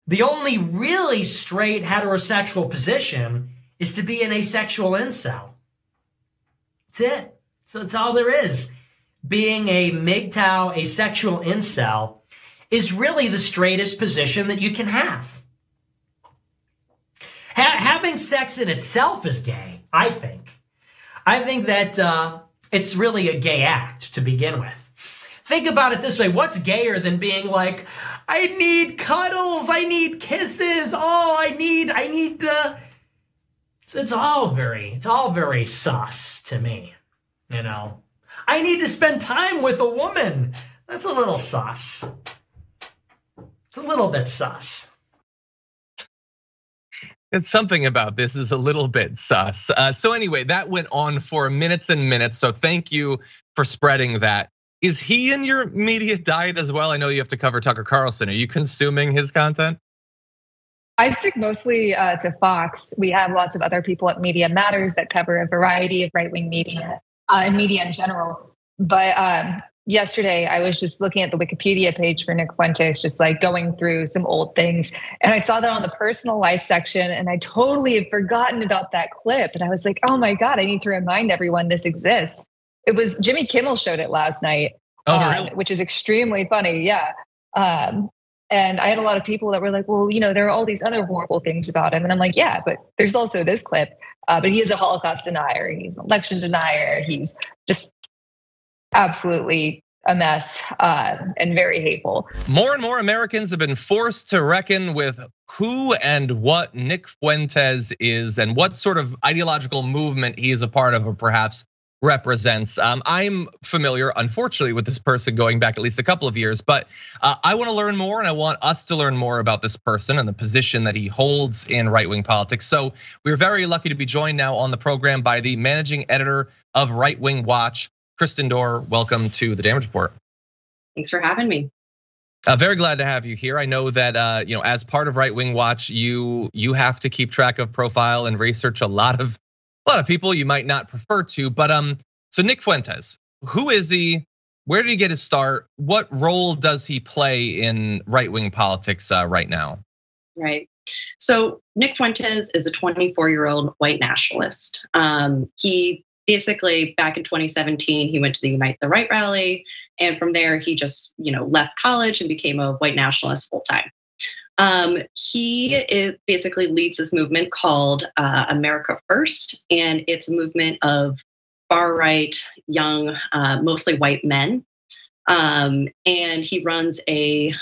The only really straight heterosexual position is to be an asexual incel. That's it. So that's all there is. Being a MGTOW asexual incel is really the straightest position that you can have. Having sex in itself is gay, I think. I think that it's really a gay act to begin with. Think about it this way. What's gayer than being like, I need cuddles, I need kisses, I need the... It's all very sus to me, you know. I need to spend time with a woman. That's a little sus. It's a little bit sus. It's something about this is a little bit sus. So anyway, that went on for minutes and minutes. So thank you for spreading that. Is he in your media diet as well? I know you have to cover Tucker Carlson. Are you consuming his content? I stick mostly to Fox. We have lots of other people at Media Matters that cover a variety of right-wing media and media in general. But yesterday, I was just looking at the Wikipedia page for Nick Fuentes, just like going through some old things. And I saw that on the personal life section, and I totally had forgotten about that clip. And I was like, oh my God, I need to remind everyone this exists. It was Jimmy Kimmel showed it last night, really? Which is extremely funny. Yeah. And I had a lot of people that were like, well, you know, there are all these other horrible things about him. And I'm like, yeah, but there's also this clip. But he is a Holocaust denier. He's an election denier. He's just absolutely a mess and very hateful. More and more Americans have been forced to reckon with who and what Nick Fuentes is and what sort of ideological movement he is a part of or perhaps represents. I'm familiar, unfortunately, with this person going back at least a couple of years, but I want to learn more and I want us to learn more about this person and the position that he holds in right-wing politics. So we're very lucky to be joined now on the program by the managing editor of Right Wing Watch, Kristen Dohr. Welcome to the Damage Report. Thanks for having me. Very glad to have you here. I know that as part of Right Wing Watch, you have to keep track of, profile, and research a lot of people you might not prefer to, but so Nick Fuentes, who is he? Where did he get his start? What role does he play in right-wing politics right now? Right. So Nick Fuentes is a 24-year-old white nationalist. He basically, back in 2017, he went to the Unite the Right rally, and from there he just left college and became a white nationalist full time. He basically leads this movement called America First, and it's a movement of far-right, young, mostly white men. And he runs a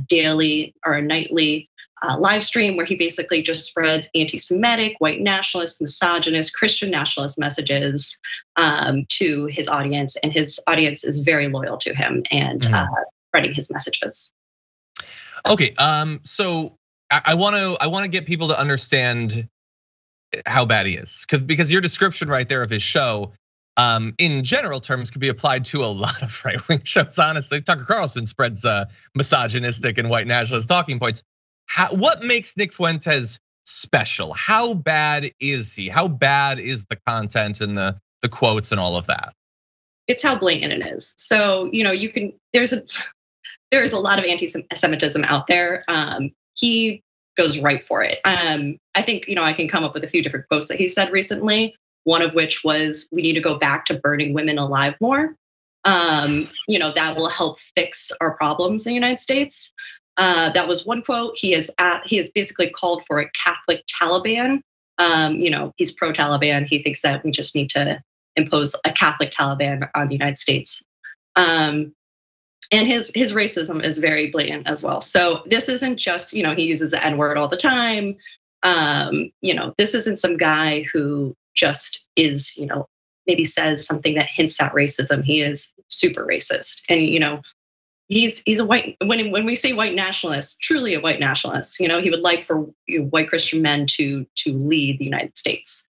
daily or a nightly live stream where he basically just spreads anti-Semitic, white nationalist, misogynist, Christian nationalist messages to his audience, and his audience is very loyal to him and spreading his messages. Okay, so I want to get people to understand how bad he is, because your description right there of his show, in general terms, could be applied to a lot of right-wing shows. Honestly, Tucker Carlson spreads misogynistic and white nationalist talking points. What makes Nick Fuentes special? How bad is he? How bad is the content and the quotes and all of that? It's how blatant it is. So there's a lot of anti-Semitism out there. He goes right for it. I think, I can come up with a few different quotes that he said recently. One of which was, we need to go back to burning women alive more. That will help fix our problems in the United States. That was one quote. He has basically called for a Catholic Taliban. He's pro-Taliban. He thinks that we just need to impose a Catholic Taliban on the United States. And his racism is very blatant as well. So this isn't just, he uses the N-word all the time. This isn't some guy who just is, maybe says something that hints at racism. He is super racist. And, he's a white, when we say white nationalist, truly a white nationalist, he would like for white Christian men to lead the United States.